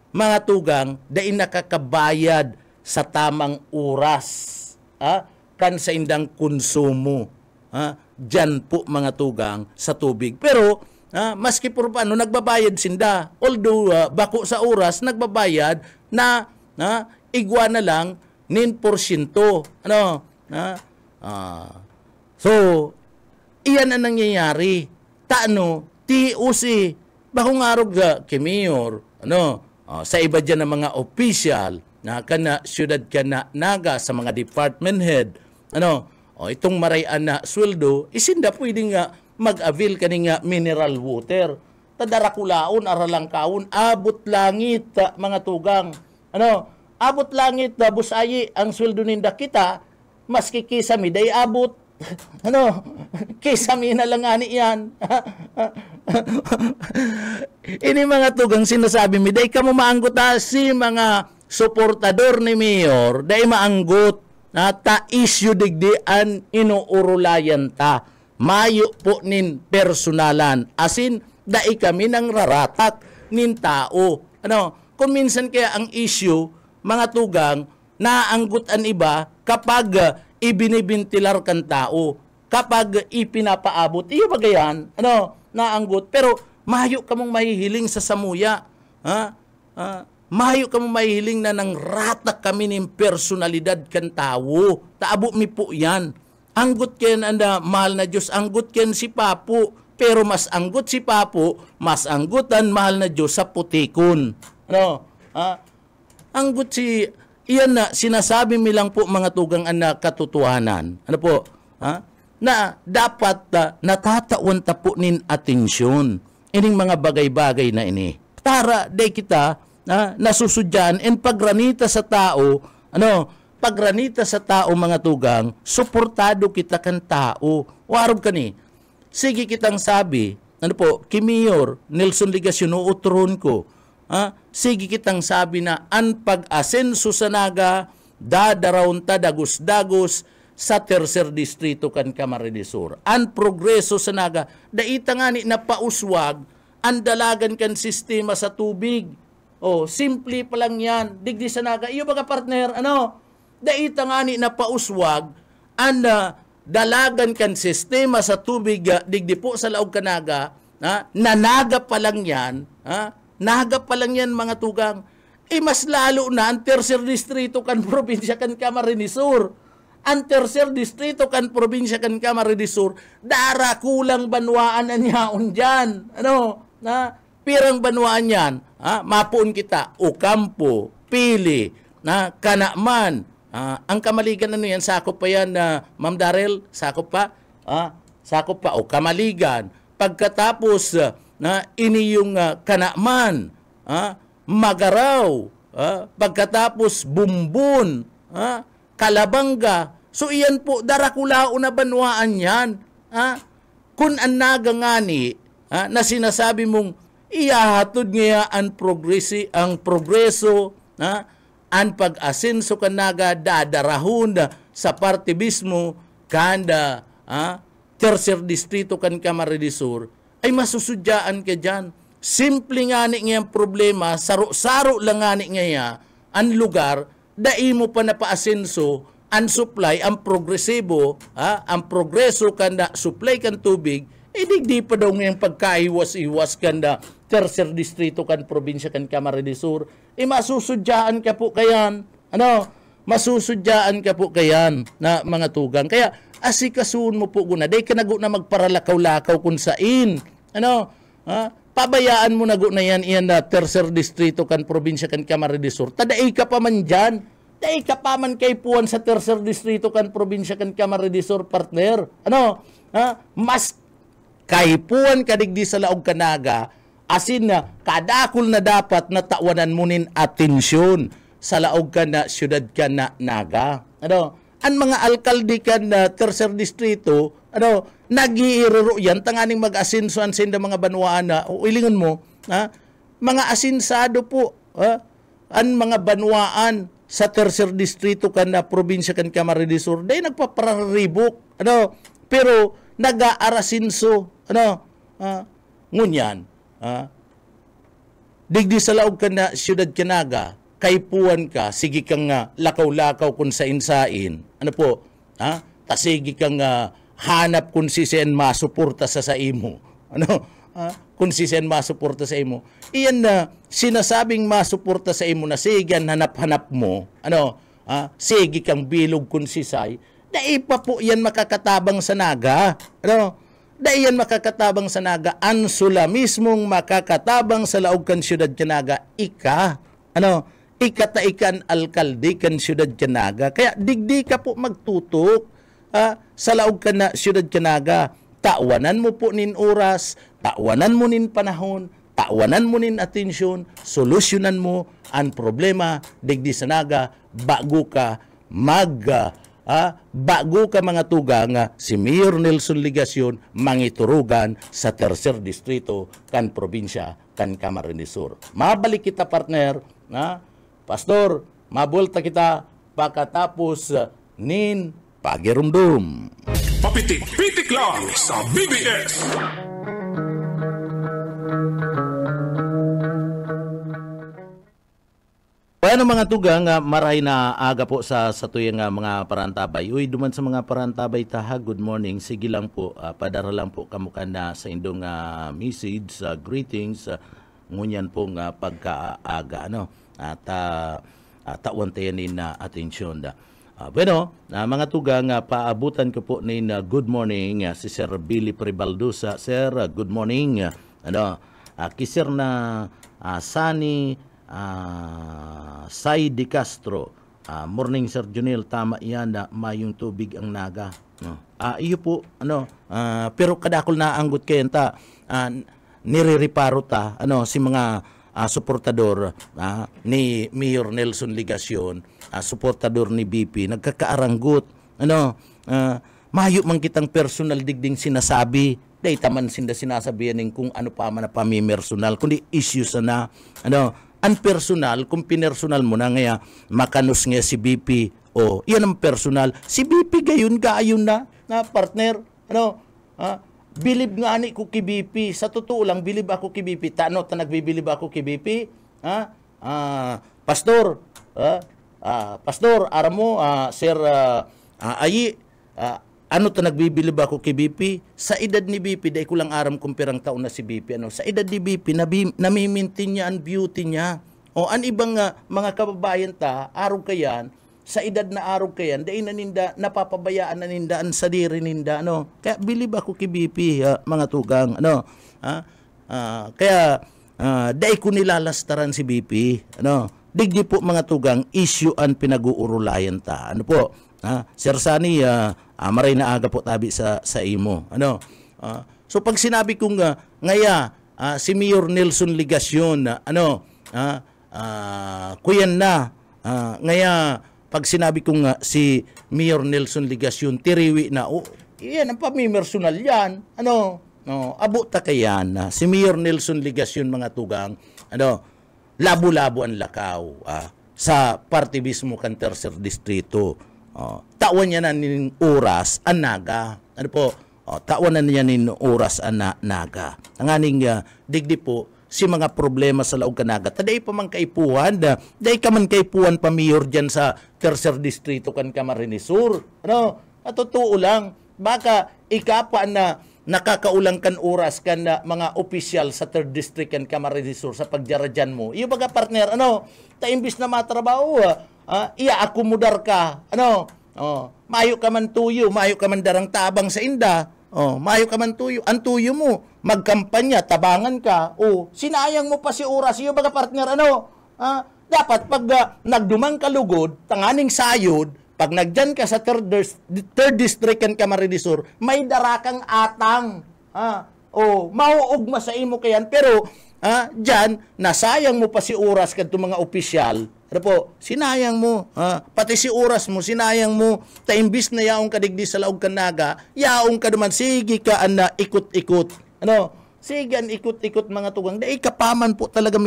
mga tugang, dahil nakakabayad sa tamang oras, kan sa indang konsumo, dyan po mga tugang sa tubig. Pero, maski por paano, nagbabayad sinda. Although, bako sa oras, nagbabayad na igwa na lang, 9%. So, iyan ang nangyayari. TOC, bakong arog kay Mayor, sa iba dyan ng mga official, kana syudad kana naga sa mga department head, itong marayan na sweldo, isinda pwede nga mag-avail kani nga mineral water. Tadarakulaon, aralang kaon, abot langit, mga tugang. Abot langit na busayi ang sweldo ninda kita, maski kisami day abot. Kisami na lang ani yan. Ini mga tugang sinasabi mi, day ka mo maanggot si mga suportador ni Mayor, day maanggot na ta issue digdi an inuurulayan ta. Mayo po nin personalan. Asin, dai kami nang raratak nin tao. Kung minsan kaya ang issue, mga tugang, naanggot an iba kapag ibinibintilar kan tao. Kapag ipinapaabot, iyo bagayan, naanggot. Pero mahayo ka mong mahihiling sa samuya. Mahayo ka mong mahihiling na nang ratak kami ng personalidad kan tao. Taabo mi po yan. Anggot ken anda mahal na Diyos, anggot ken si Papo. Pero mas anggot si Papo, mas anggutan mahal na Diyos sa putikon. Anggot si, iyan na, sinasabi mi lang po mga tugang na katotohanan. Na dapat natatawan ta po nin atensyon. ining mga bagay-bagay na ini. Tara, day kita nasusudyan and pagranita sa tao, pagranita sa tao mga tugang, suportado kita kan tao. Warog ka ni. Sige kitang sabi, Kimiyor, Nelson Ligasyon, uutron ko. Sige kitang sabi na an pag-asenso sa naga, dadaraon ta dagos-dagos sa tercer distrito kan Camarines Sur. An progreso sa naga, daita nga ni napauswag, ang dalagan kan sistema sa tubig. Simple pa lang yan. Digdi sa naga, iyo baga partner, daita nga ni napauswag, ang dalagan kan sistema sa tubig, digdi po sa laog kanaga, nanaga pa lang yan, naga pa lang yan mga tugang, mas lalo na ang tercer distrito kan probinsya kan Camarines Sur. Ang tercer distrito kan probinsya kan Camarines Sur, dara kulang banwaan na niyaon dyan. Pirang banwaan yan, mapuon kita, Ocampo, Pili, Kanakman, ang Kamaligan yan, sakop pa yan, Ma'am Darrell, sakop pa, o Kamaligan. Pagkatapos, ini yung Kanakman, Magaraw, pagkatapos Bumbun, Kalabanga. So iyan po, darakulao na banwaan yan. Kung ang nagangani, na sinasabi mong iyahatod nga ang progreso, ang pag-asenso kanaga dadarahon sa partibismo kanda tercer distrito kan Camarines Sur, ay masusudyaan ka dyan. Simple nga ni nga problema, saro-saro lang nga ni nga ang lugar, dai mo pa napaasenso, ang supply, ang progresibo, ang progreso kanda supply kan tubig, digdi pa daw ngayong pagkaiwas-iwas kanda tercer distrito kan probinsya kan Camarines Sur, masusudyaan ka po kayan, masusudyaan ka po kayan na mga tugang. Kaya asikasuon mo po guna, day ka nago na magparalakaw-lakaw kung sain, pabayaan mo nago na yan iyan na tercer distrito kan probinsya kan Camarines Sur, tadaay ka pa man dyan, daay ka pa man kay puwan sa tercer distrito kan probinsya kan Camarines Sur, partner. Mas kay puwan kadigdi sa laog kanaga, asin na kadakol na dapat na tawanan mo nin atensyon sa laog ka na syudad ka na naga. Ang mga alkalde ka na tercer distrito, nag-iiriro yan, tanganing mag-asenso ang sinda mga banwaan na, ilingon mo, mga asinsado po, ang mga banwaan sa tercer distrito kan na probinsya kan Camarines Sur, day nagpapararibok, pero nag-aarasinso, ngunyan, digdi sa laog ka na siyudad kanaga, kay puwan ka, sige kang lakaw-lakaw kung sain-sain, tasigi kang hanap kung sisen masuporta sa imo, kung sisen masuporta sa imo, iyan na sinasabing masuporta sa imo na sigan hanap-hanap mo, sige kang bilog kung sisay, dai pa po yan makakatabang sa naga, dai yan makakatabang sa naga, ansula mismong makakatabang sa laog kan siyudad kanaga, ikataikan alkalde kan siyudad kanaga, kaya digdi ka po magtutok, sa laog ka na siyudad kanaga, tawanan mo po nin oras, tawanan mo nin panahon, tawanan mo nin atensyon, solusyonan mo ang problema digdi sa naga, bago ka mga tugang si Mayor Nelson Ligasyon mangiturugan sa tercer distrito kan probinsya kan Camarines Sur. Mabalik kita partner, Pastor, mabulta kita pagkatapos nin pagirumdum. Papitik-pitik lang sa BBS. Ano mga tugang, maray na aga po sa tuyang mga parantabay. Uy, duman sa mga parantabay taha, good morning. Sige lang po, padara lang po kamuka na sa indong message, greetings, ngunyan pong pagkaaga. At tawantayanin na atensyon. Bueno, mga tugang, paabutan ko po nin good morning si Sir Billy Pribaldusa. Sir, good morning. Kisir na Sani Sai Di Castro. Morning Sir Junel, tama yan na mayong tubig ang naga. Iyo po, pero kadakol na anggot kayo ta. nirereparo ta si mga suportador ni Mayor Nelson Ligacion, suportador ni BP, nagkakaaranggot mayo man kitang personal digding sinasabi, day taman sinda sinasabihan ng kung ano pa man na pamimersonal, kundi issues na unpersonal, kung pinersonal mo na ngaya makanus nga si BP, yan ang personal, si BP gayon na partner, bilib nga ani ko kay BP, sa totoo lang bilib ako kay BP, nagbibilib ako kay BP, pastor, aram mo, sir, ayi, nagbibilib ako kay BP, sa edad ni BP, dahil ko lang aram kung pirang taon na si BP, sa edad ni BP, namimintin niya ang beauty niya, an ibang mga kababayan ta, araw kayan, sa edad na araw kayan, dahil naninda, napapabayaan nanindaan sa diri ninda, kaya bilib ako kay BP, mga tugang, kaya, dahil ko nilalastaran si BP, digdi po mga tugang, issue ang pinag-uurulayan ta, Sir Sani, maray na aga po tabi sa imo. So pag sinabi kong ngaya si Mayor Nelson Ligacion, kuyan na, ngaya pag sinabi kong si Mayor Nelson Ligacion, tiriwi na, yan ang pamimersonal yan. Abo ta kayan, si Mayor Nelson Ligacion mga tugang, labo-labo ang lakaw sa party mismo kan Tercer Distrito. Tawan niya na nin oras ang naga. Tawan na niya nin oras ang naga. Ang aning digdi po si mga problema sa laog kanaga. Taday pa man kaipuhan, day ka man kaipuhan pa mayor dyan sa Tercer Distrito kan Camarines Sur. Totoo lang, baka ikapa na nakakaulang kan oras kan mga opisyal sa 3rd District kan Camarines Sur sa pagjaradyan mo. Iyo baga partner, taimbis na matrabaho, iya-akomodar ka, mayo ka man tuyo, mayo ka man darang tabang sa inda, mayo ka man tuyo, ang tuyo mo, magkampanya, tabangan ka, sinayang mo pa si oras, iyo baga partner, dapat pag nagdumang kalugod, tanganing sayod, pag nagdyan ka sa 3rd District kan Camarines Sur, may darakang atang, mauugma sa imo kayan, pero, dyan, nasayang mo pa si oras kadto mga opisyal, sinayang mo, pati si oras mo, sinayang mo, taimbis na yaong kadigdi sa laog kanaga, yaong ka naman, sige ka, ikot-ikot, sige an ikot-ikot mga tugang, dahil kapaman po talaga,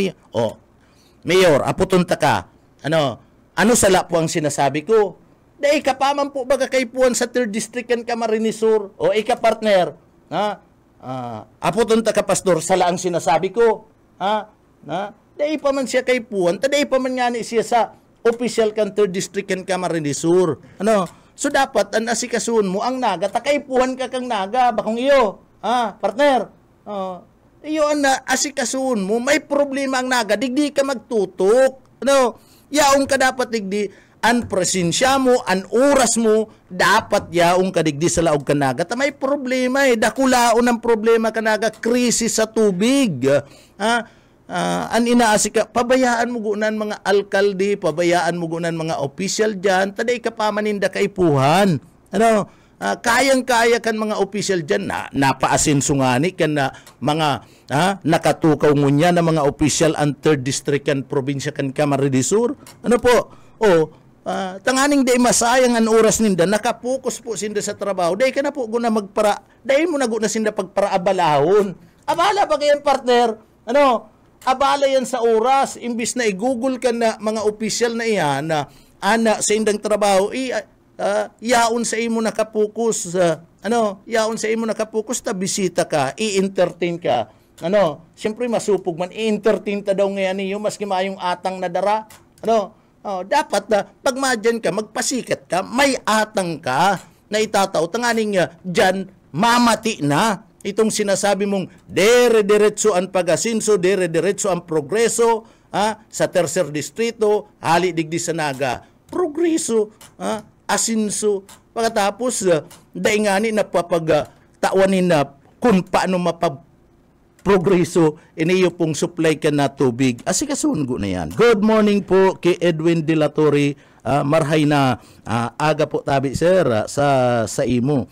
Mayor, aputunta ka, ano sala po ang sinasabi ko, dahil kapaman po baga kaipuan sa 3rd District kan Camarines Sur, ika-partner, aputunta ka, pastor, sala ang sinasabi ko, dahil pa man siya kaipuan, dahil pa man nga siya sa official kan 3rd District kan Camarines Sur. So dapat ang asikasuon mo ang naga, takaipuhan ka kang naga, bakong iyo, partner, iyo ang asikasuon mo, may problema ang naga, digdi ka magtutok, yaong ka dapat digdi, ang presensya mo, ang oras mo, dapat yaong kadigdi sa laog kanaga. May problema dakulaon ang problema kanaga, krisis sa tubig. An inaasika, pabayaan mo gunan mga alkalde, pabayaan mo gunan mga official dyan, taday ka pa maninda kaipuhan. Kayang-kaya kan mga official dyan, napaasinso nga ni kan mga nakatukaw ngunya na mga official ang 3rd District kan probinsya kan Camarines Sur. Tanganing day masayang ang oras ninda, nakapokus po sinda sa trabaho, day ka na po guna magpara, day mo na guna sinda pagparaabalahon. Abala ba kayan partner? Abala yan sa oras, imbis na i-google ka na mga opisyal na iyan, ana sa indang trabaho, yaon sa imo nakapokus, yaon sa imo nakapokus, bisita ka, i-entertain ka. Siyempre masupog man, i-entertain ta daw ngayon niyo, maski mayong atang na dara. Dapat pag madyan ka, magpasikat ka, may atang ka na itatao. Tanganing dyan, mamati na. Itong sinasabi mong dere-diretso ang pag-asinso, dere-diretso ang progreso sa Tercer Distrito, hali digdi sa naga. Progreso, asinso. Pagkatapos, daingani na papagtawanin na kung paano progreso, iniyo pong supply ka na tubig. Asikasungo na yan. Good morning po kay Edwin De La Torre. Marhay na aga po tabi sir sa imo.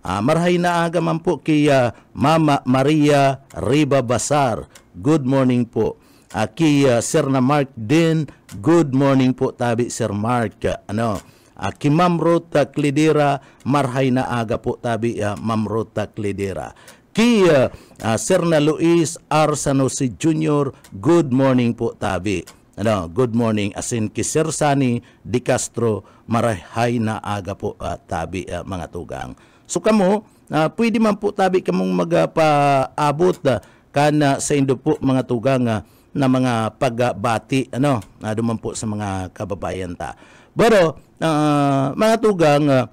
Marhay na aga man po kay Mama Maria Riba Basar. Good morning po. Kay Sir na Mark din, good morning po tabi Sir Mark. Kay Ma'am Rota Cledera, marhay na aga po tabi Ma'am Rota Cledera. Kay Sir na Luis R. Sanosi Jr., good morning po tabi. Good morning. Asin kay Sir Sani Di Castro, marhay na aga po tabi mga tugang. So kamo, pwede man po tabi kamong magpaabot kana sa indo po mga tugang na mga pagbati duman po sa mga kababayan ta. Pero mga tugang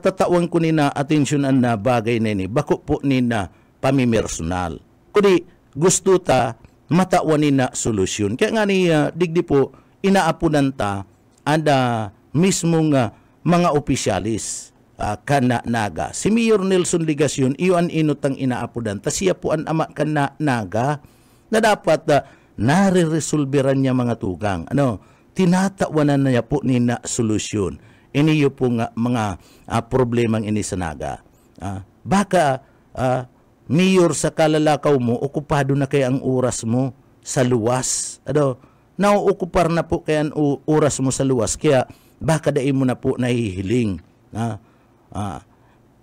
tatawan ko nina atensyonan na bagay na ini bako po nina pamimersonal. Kuni gusto ta matawan nina solusyon. Kaya nga ni digdi po inaapunan ta anda mismong mga opisyalis kana naga. Si Mayor Nelson Ligasyon iyon inutang inaapudan ta siya po an ama kana naga na dapat nare-resolveran niya mga tugang. Tinatawanan na niya po nina solusyon. Iniyo po nga mga problemang ini sa naga. Baka mayor sa kalalakaw mo, okupado na kaya ang oras mo sa luwas. Nauukupar na po kaya ang oras mo sa luwas. Kaya baka dai mo na po nahihiling.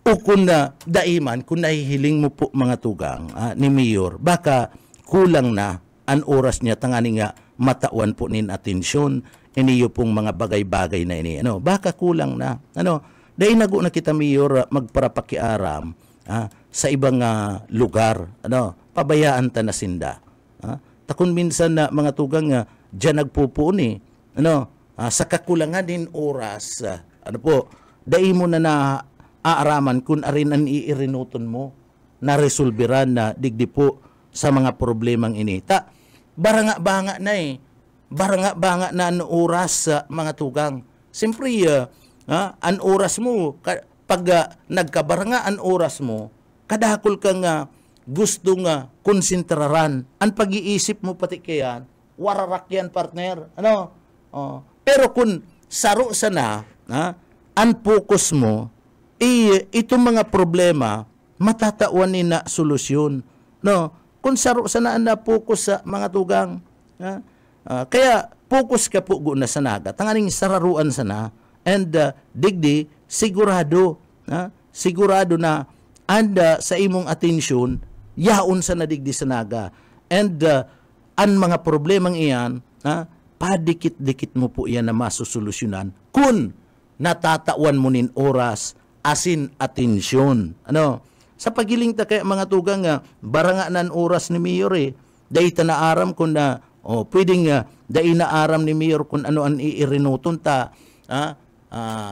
O kung daiman, kung nahihiling mo po mga tugang ni mayor, baka kulang na ang oras niya tangani nga matawan po nin atensyon iniyo pong mga bagay-bagay na ini. Baka kulang na. Dahil nago na kita mayor magparapakiaram sa ibang lugar. Pabayaan ta na sinda. Takon minsan na mga tugang dyan nagpupuon sa kakulangan din oras. Dahil mo na aaraman kung arin ang iirinuton mo na resolveran na digdi po sa mga problemang ini. Baranga-banga na baranga-banga na ang oras sa mga tugang. Siyempre, ang oras mo, pag nagkabaranga ang oras mo, kadakol kang gustong konsentraran. Ang pag-iisip mo pati kaya, wararak yan partner. Pero kung saro sana, ang focus mo, itong mga problema, matatawan na solusyon. Kung saro sana ang focus sa mga tugang, kaya focus ka po na sa naga. Tanganing sararuan sana, and digdi, sigurado na anda sa imong atensyon, yaon sa nadigdi sa naga. And ang mga problemang iyan, padikit-dikit mo po yan na masusolusyonan kung natatawan mo nin oras, asin atensyon. Sa pagiling ta kaya mga tugang baranga nan oras ni Mayor dahi ta naaram kung na pwedeng dahi naaram ni Mayor kung ano ang iirinuton ta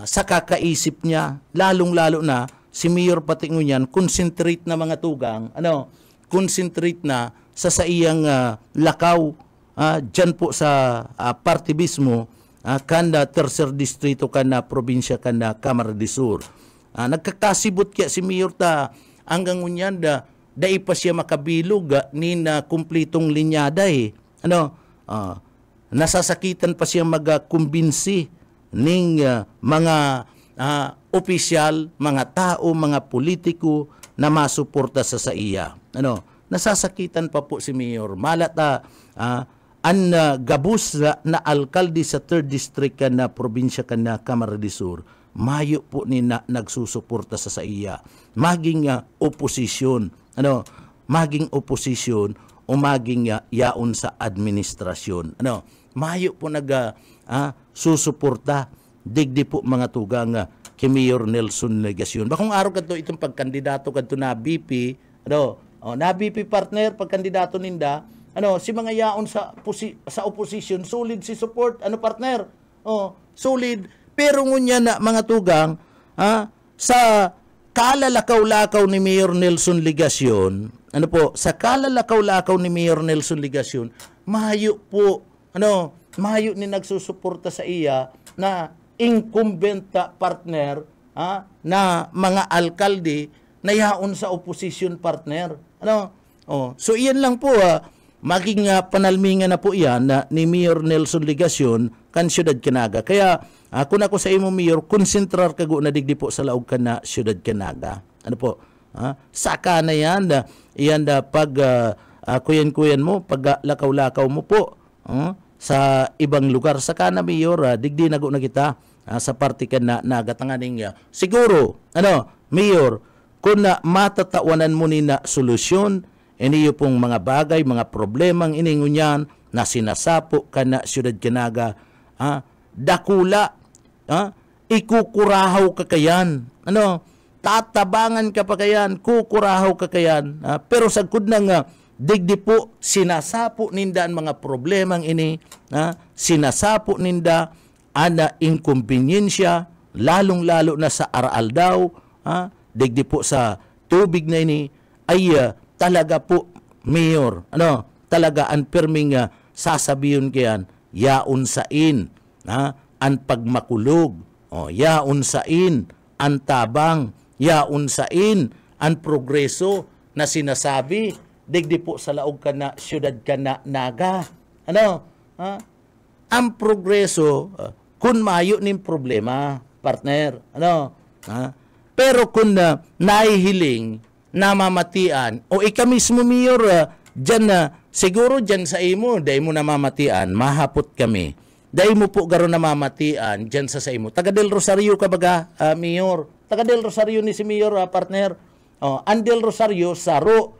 sa kakaisip niya, lalong-lalo na si Mayor pati ngunyan, concentrate na mga tugang, concentrate na sa iyang lakaw, dyan po sa partibismo, kanda tercer distrito, kanda probinsya, kanda Camarines del Sur. Nagkakasibot kaya si Mayor ta, hanggang ngunyan dai pa siya makabilog ni na kumplitong linyada nasasakitan pa siya magkumbinsi ning mga opisyal, mga tao, mga politiko na masuporta sa iya. Nasasakitan pa po si Mayor. Malata ang gabus na alkalde sa 3rd district na probinsya na Camarines del Sur, mayo po ni na nagsusuporta sa iya. Maging oposisyon, maging oposisyon o maging yaon sa administrasyon. Mayo po susuporta digdi po mga tugang kay Mayor Nelson Ligasyon. Bakong araw kadto itong pagkandidato kadto na BP, na BP partner pagkandidato ninda, si mga yaon sa opposition solid si support, partner. Solid, pero ngunya na mga tugang sa kalalakaw-lakaw ni Mayor Nelson Ligasyon, sa kalalakaw-lakaw ni Mayor Nelson Ligasyon, mahayo po, mahayo ni nagsusuporta sa iya na incumbent partner na mga alkalde na yaon sa opposition partner. So iyan lang po, maging panalmingan na po yan na ni Mayor Nelson Ligasyon kan siyudad Kinaga. Kaya kung ako sa imo mayor, konsentrar kago na digdi po sa laog ka na siyudad Canaga. Ano po? Saka na yan, pag kuyan-kuyan mo, pag lakaw-lakaw mo po sa ibang lugar. Saka na mayor, digdi nago na kita sa party ka na nagatanganing siguro, mayor, kung na matatawanan mo ni na solusyon, iniyo pong mga bagay, mga problemang iningunyan na sinasapo ka na siyudad Canaga, dakula, ikukurahaw ka kayan, tatabangan ka pa kayan, kukurahaw ka kayan, pero sagkod na nga, digdi po, sinasapo ninda ang mga problemang ini, sinasapo ninda ana inconveniensya, lalong-lalo na sa aral daw, digdi po sa tubig na ini, ay talaga po, mayor, talaga ang perming sasabihin kayan, yaon sain, ang pagmakulog, yaon sain, ang tabang, yaon sain, ang progreso na sinasabi, digdi po sa laog ka na siyudad ka na naga. Ang progreso, kun mayo ning problema, partner. Pero kung nahihiling, namamatian, o ika mismo, mayor, dyan siguro dyan sa imo, dahil mo namamatian, mahapot kami. Dahil mo po garo namamatian, dyan sa imo. Taga del Rosario ka baga, mayor? Taga del Rosario ni si mayor, partner. Ang del Rosario, saro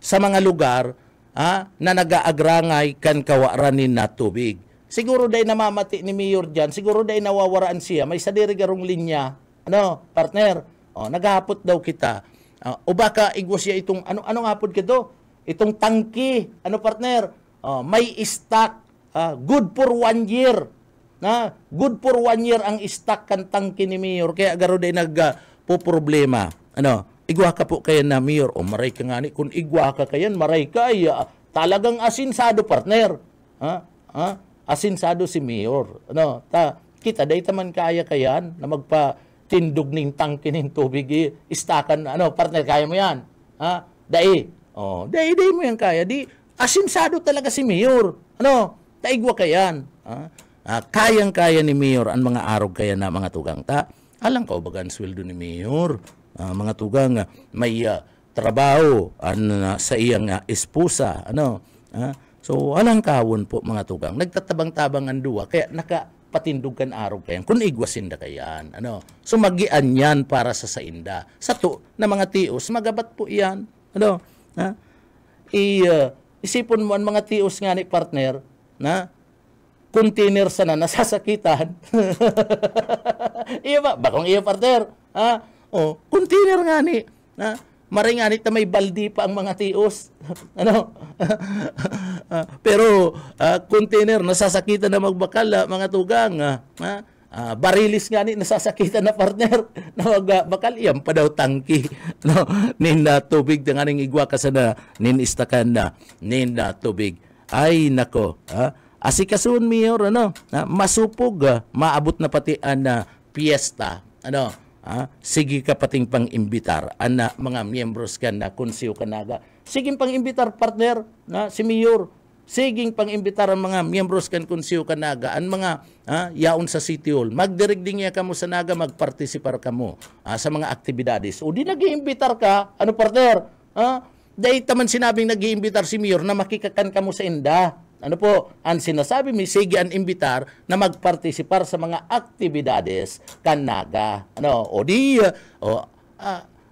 sa mga lugar na nag-aagrangay kan kawaranin na tubig. Siguro dahil namamati ni mayor dyan, siguro dahil nawawaraan siya, may sadiri garong linya, partner, naghapot daw kita. O baka igwas siya itong, anong hapod ka to? Itong tangki, partner, may stock, good for 1 year. Good for 1 year ang stock kan tangki ni mayor, kaya garo dahil nagpo-problema. Igwa ka po kayan na mayor, o maray ka nga ni, kung igwa ka kayan, maray ka, ay talagang asinsado, partner. Asinsado si mayor. Kita, dahi taman kaya kayan, na magpa-tindog ng tangki ng tubig, istakan, partner, kaya mo yan. Dahi mo yan kaya. Di, asinsado talaga si mayor. Taigwa kayan. Kayang-kaya ni mayor ang mga arog kaya na mga tugang ta. Alang ka bagan sweldo ni mayor. Mga tugang may trabaho sa iyang esposa. So, alang kawon po mga tugang. Nagtatabang-tabang ang duwa. Kaya nakapatindog kan arog kayan. Kung igwasin da kayan. So, magian yan para sa sainda. Sa to, na mga tios, magabat po yan. Isipon mo ang mga tios nga ni partner, container sana nasasakitan. Iya ba? Bakong iya partner. Container nga ni. Maray nga ni may baldi pa ang mga tios. Pero container nasasakitan na magbakal, mga tugang. Barilis nga ni nasasakitan na partner na magbakal. Iyan pa daw tangki. Ninda tubig na nga ning igwa ka sana ninistakan na ninda tubig. Ay nako. Asikasun mayor, masupog, maabot na pati ang piyesta. Sige ka pating pang-imbitar mga miyembros ka na konsiyo Canaga. Sige pang-imbitar, partner, si mayor. Sige pang-imbitar ang mga miyembros kan konsiyo Canaga, ang mga yaon sa City Hall. Magdirigding ya kamo sa Naga, magpartisipar kamo sa mga aktibidades. O di nag-iimbitar ka, partner? Dahil taman sinabing nag-iimbitar si mayor na makikakan kamo sa inda. Ang sinasabi mi, sige ang imbitar na magpartisipar sa mga aktibidades Canaga.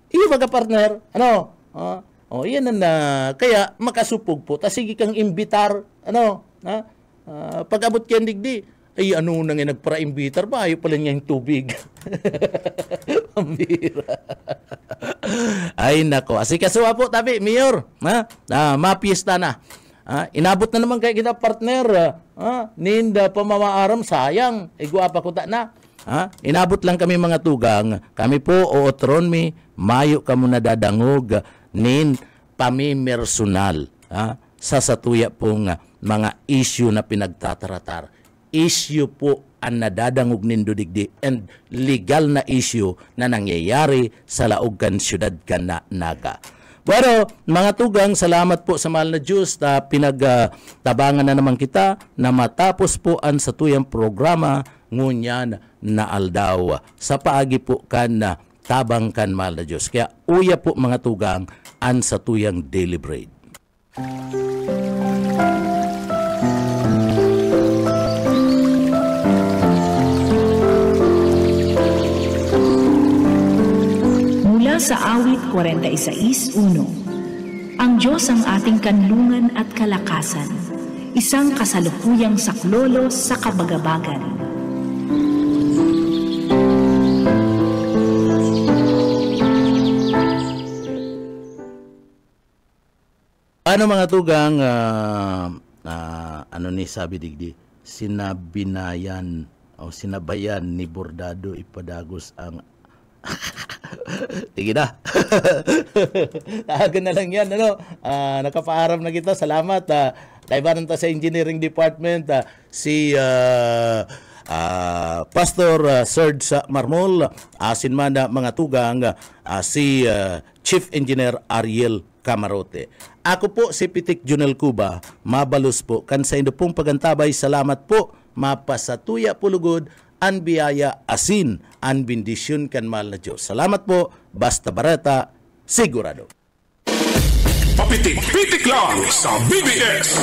Iyo baga partner, yan na, kaya makasupog po, ta sige kang imbitar, pag-abot kyan digdi, ay nang nagpara-imbitar ba, ayaw pala niya yung tubig. Pambira. Ay nako, asikasuwa po tabi, mayor, mapiesta na. Inabot na naman kay kita partner. Ninda pamamaaram sayang. Igwapa ko ta na. Inabot lang kami mga tugang. Kami po ootron mi mayo kamo na dadangog nin pamimersonal sa satuya pong mga issue na pinagtataratar. Issue po ang nadadangog nindo digdi and legal na issue na nangyayari sa laog kan siyudad kan Naga. Pero mga tugang, salamat po sa mahal na Diyos na pinagtabangan na naman kita na matapos po ang sa tuyang programa ngunyan na aldaw. Sa paagi po kan tabang kan mahal na Diyos. Kaya uya po mga tugang an sa tuyang daily bread. Mula sa awit 46:1. Ang Diyos ang ating kanlungan at kalakasan, isang kasalukuyang saklolo sa kabagabagan. Ano mga tugang, ano ni sabi digdi, sinabayan ni Bordado ipadagos ang Tige na. Tahagan na lang yan. Nakapaaram na kita. Salamat. Taibanan ta sa engineering department. Si Pastor Serge Marmol. Asin man na mga tugang. Si Chief Engineer Ariel Camarote. Ako po si Pitik Junel Cuba. Mabalos po. Kansa indo pong pagantabay. Salamat po. Mapasatuya pulugod. An biyaya asin, an bendisyon kan mahal na Diyos. Salamat po, Basta Bareta, sigurado. Papitik-pitik lang sa BBS.